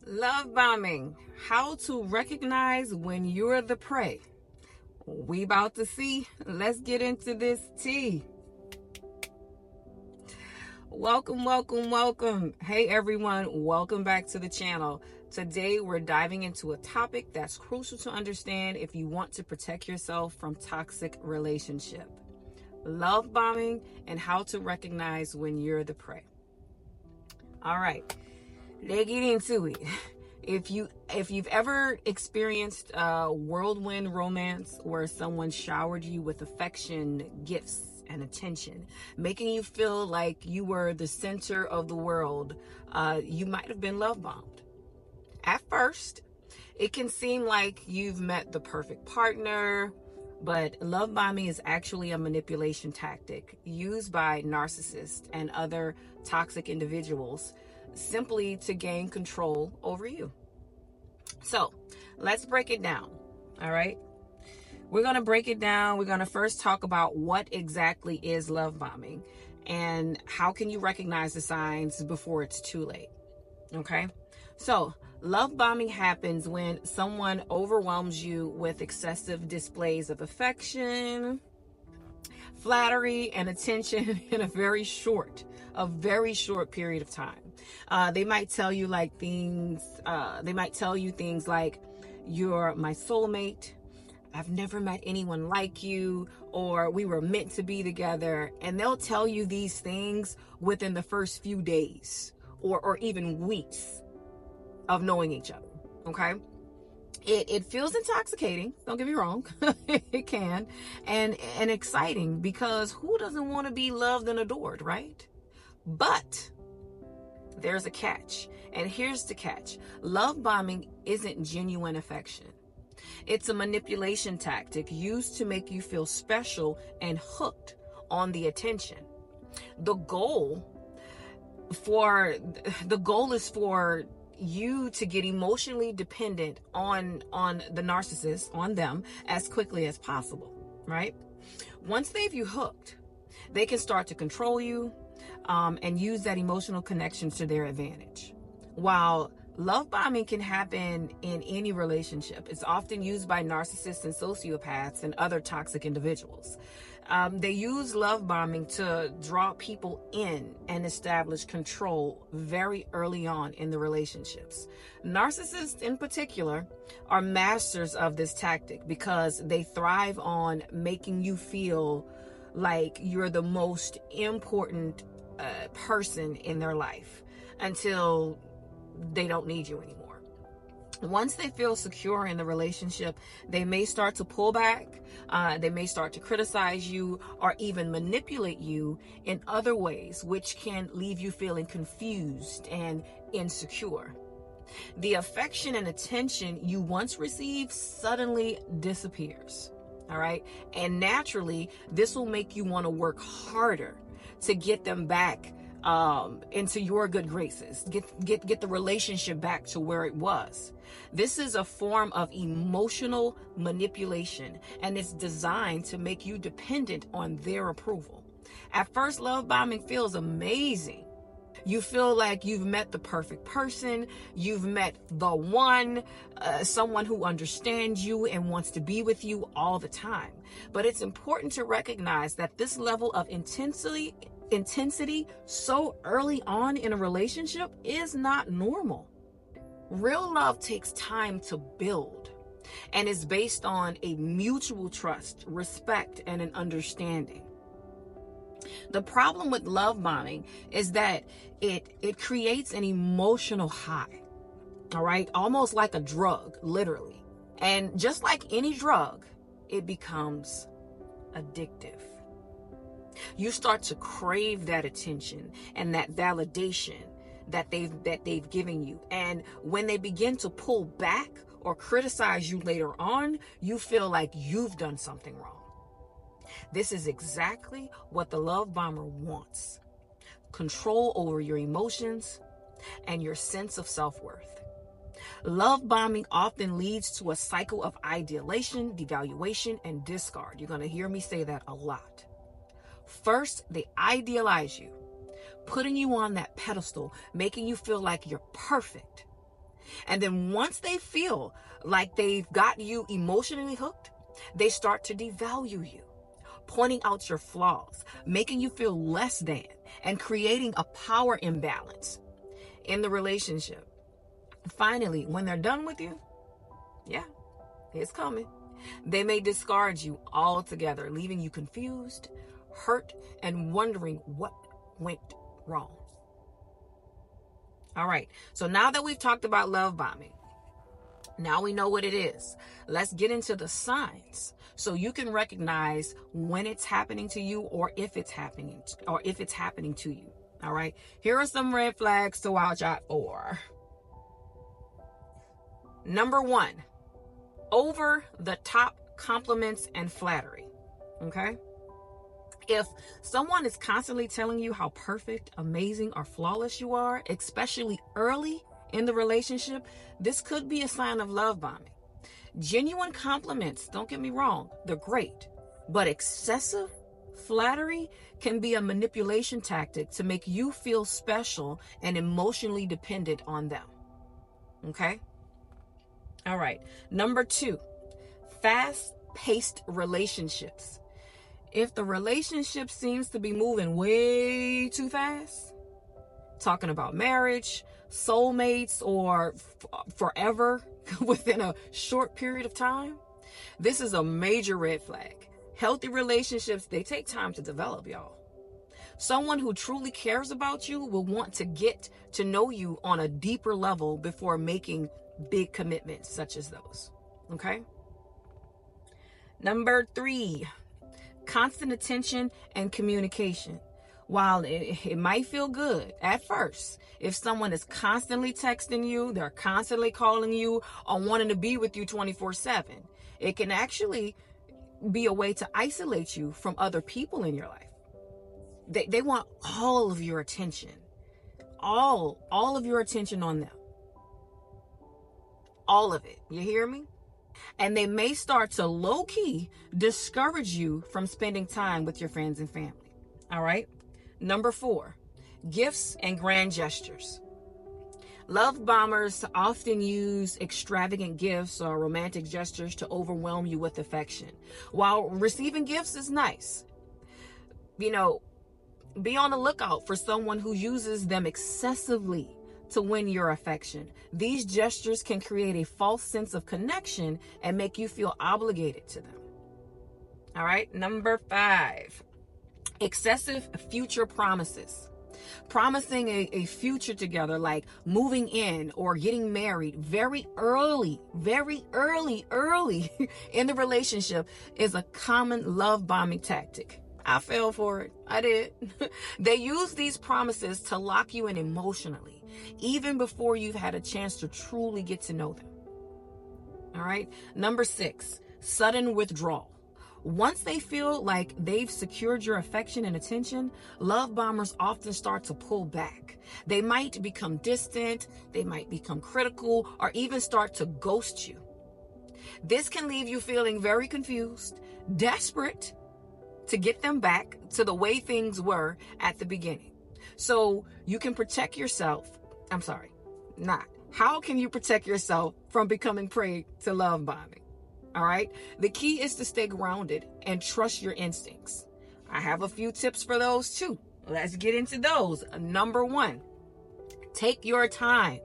Love bombing. How to recognize when you're the prey. We about to see. Let's get into this tea. Welcome. Hey everyone, welcome back to the channel. Today we're diving into a topic that's crucial to understand if you want to protect yourself from toxic relationship. Love bombing and how to recognize when you're the prey. All right. Let's get into it. If you've ever experienced a whirlwind romance where someone showered you with affection, gifts, and attention, making you feel like you were the center of the world, you might have been love bombed. At first, it can seem like you've met the perfect partner, but love bombing is actually a manipulation tactic used by narcissists and other toxic individuals simply to gain control over you. So let's break it down. All right. We're going to break it down. We're going to first talk about what exactly is love bombing and how can you recognize the signs before it's too late. Okay. So love bombing happens when someone overwhelms you with excessive displays of affection, flattery, and attention in a very short period of time. They might tell you things like, you're my soulmate, I've never met anyone like you, or we were meant to be together. And they'll tell you these things within the first few days or even weeks of knowing each other. Okay. It feels intoxicating, don't get me wrong. It can, and exciting, because who doesn't want to be loved and adored, right? But there's a catch, and here's the catch. Love bombing isn't genuine affection. It's a manipulation tactic used to make you feel special and hooked on the attention. The goal is for you to get emotionally dependent on the narcissist, on them, as quickly as possible, right? Once they've you hooked, they can start to control you and use that emotional connection to their advantage. While love bombing can happen in any relationship, it's often used by narcissists and sociopaths and other toxic individuals. They use love bombing to draw people in and establish control very early on in the relationships. Narcissists in particular are masters of this tactic because they thrive on making you feel like you're the most important person in their life until they don't need you anymore. Once they feel secure in the relationship, they may start to pull back. They may start to criticize you or even manipulate you in other ways, which can leave you feeling confused and insecure. The affection and attention you once received suddenly disappears. All right. And naturally, this will make you want to work harder to get them back into your good graces, get the relationship back to where it was. This is a form of emotional manipulation, and it's designed to make you dependent on their approval. At first, love bombing feels amazing. You feel like you've met the perfect person, you've met the one, someone who understands you and wants to be with you all the time. But it's important to recognize that this level of intensity so early on in a relationship is not normal. Real love takes time to build and is based on a mutual trust, respect, and an understanding. The problem with love bombing is that it creates an emotional high, all right? Almost like a drug, literally. And just like any drug, it becomes addictive. You start to crave that attention and that validation that they've given you. And when they begin to pull back or criticize you later on, you feel like you've done something wrong. This is exactly what the love bomber wants. Control over your emotions and your sense of self-worth. Love bombing often leads to a cycle of ideation, devaluation, and discard. You're going to hear me say that a lot. First, they idealize you, putting you on that pedestal, making you feel like you're perfect. And then once they feel like they've got you emotionally hooked, they start to devalue you, pointing out your flaws, making you feel less than, and creating a power imbalance in the relationship. Finally, when they're done with you, yeah, it's coming. They may discard you altogether, leaving you confused, hurt, and wondering what went wrong. All right, so now that we've talked about love bombing, now we know what it is. Let's get into the signs so you can recognize when it's happening to you or if it's happening to you. All right, here are some red flags to watch out for. Number 1, over the top compliments and flattery. Okay? If someone is constantly telling you how perfect, amazing, or flawless you are, especially early in the relationship, this could be a sign of love bombing. Genuine compliments, don't get me wrong, they're great, but excessive flattery can be a manipulation tactic to make you feel special and emotionally dependent on them. Okay? All right. Number 2, fast-paced relationships. If the relationship seems to be moving way too fast, talking about marriage, soulmates, or forever within a short period of time, this is a major red flag. Healthy relationships, they take time to develop, y'all. Someone who truly cares about you will want to get to know you on a deeper level before making big commitments such as those. Okay? Number 3, constant attention and communication. While it might feel good at first, if someone is constantly texting you, they're constantly calling you, or wanting to be with you 24/7, it can actually be a way to isolate you from other people in your life. They want all of your attention, all of your attention on them. All of it. You hear me? And they may start to low-key discourage you from spending time with your friends and family. All right? Number 4, gifts and grand gestures. Love bombers often use extravagant gifts or romantic gestures to overwhelm you with affection. While receiving gifts is nice, be on the lookout for someone who uses them excessively to win your affection. These gestures can create a false sense of connection and make you feel obligated to them. All right. Number 5, excessive future promises. Promising a future together, like moving in or getting married very early in the relationship, is a common love bombing tactic. I fell for it. I did. They use these promises to lock you in emotionally, even before you've had a chance to truly get to know them. All right. Number 6, sudden withdrawal. Once they feel like they've secured your affection and attention, love bombers often start to pull back. They might become distant, they might become critical, or even start to ghost you. This can leave you feeling very confused, desperate to get them back to the way things were at the beginning. So you can protect yourself. How can you protect yourself from becoming prey to love bombing? All right. The key is to stay grounded and trust your instincts. I have a few tips for those too. Let's get into those. Number 1, take your time.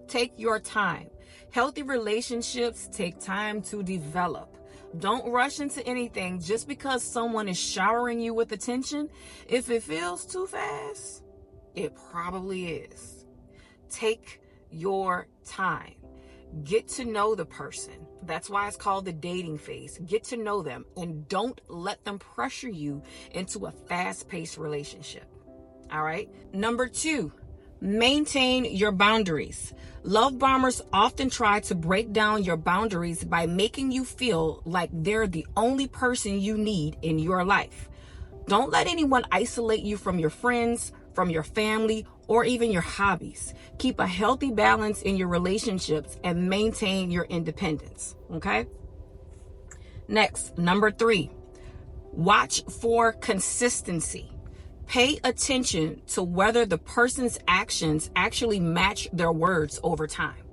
Take your time. Healthy relationships take time to develop. Don't rush into anything just because someone is showering you with attention. If it feels too fast, it probably is. Take your time. Get to know the person. That's why it's called the dating phase. Get to know them and don't let them pressure you into a fast-paced relationship. All right. Number 2, maintain your boundaries. Love bombers often try to break down your boundaries by making you feel like they're the only person you need in your life. Don't let anyone isolate you from your friends, from your family, or even your hobbies. Keep a healthy balance in your relationships and maintain your independence. Okay? Next, number 3, watch for consistency. Pay attention to whether the person's actions actually match their words over time.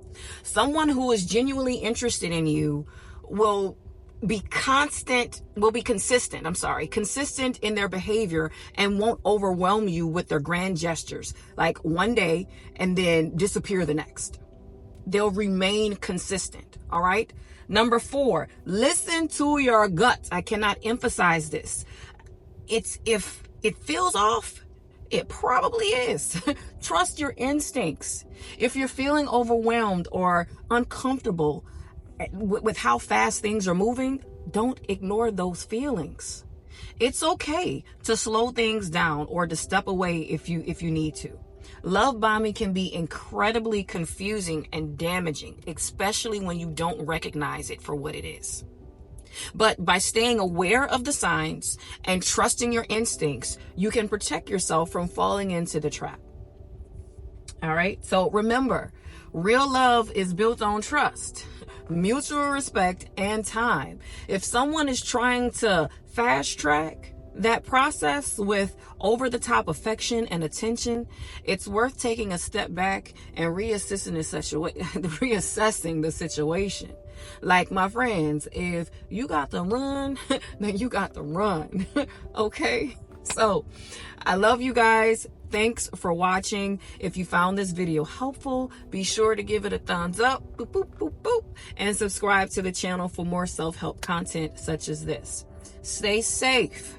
Someone who is genuinely interested in you will be consistent in their behavior and won't overwhelm you with their grand gestures, like one day and then disappear the next. They'll remain consistent. All right. Number 4, listen to your gut. I cannot emphasize this. If it feels off, it probably is. Trust your instincts. If you're feeling overwhelmed or uncomfortable with how fast things are moving, don't ignore those feelings. It's okay to slow things down or to step away if you need to. Love bombing can be incredibly confusing and damaging, especially when you don't recognize it for what it is. But by staying aware of the signs and trusting your instincts, you can protect yourself from falling into the trap. All right. So remember, real love is built on trust, mutual respect, and time. If someone is trying to fast track that process with over-the-top affection and attention, it's worth taking a step back and reassessing the situation. Like, my friends, if you got to run, then you got to run. Okay? So, I love you guys. Thanks for watching. If you found this video helpful, be sure to give it a thumbs up, boop, boop, boop, boop, and subscribe to the channel for more self-help content such as this. Stay safe,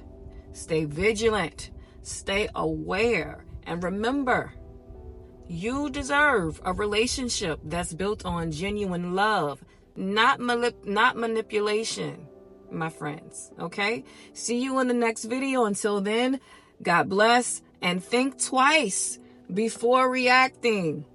stay vigilant, stay aware, and remember, you deserve a relationship that's built on genuine love, not manipulation, my friends. Okay? See you in the next video. Until then, God bless, and think twice before reacting.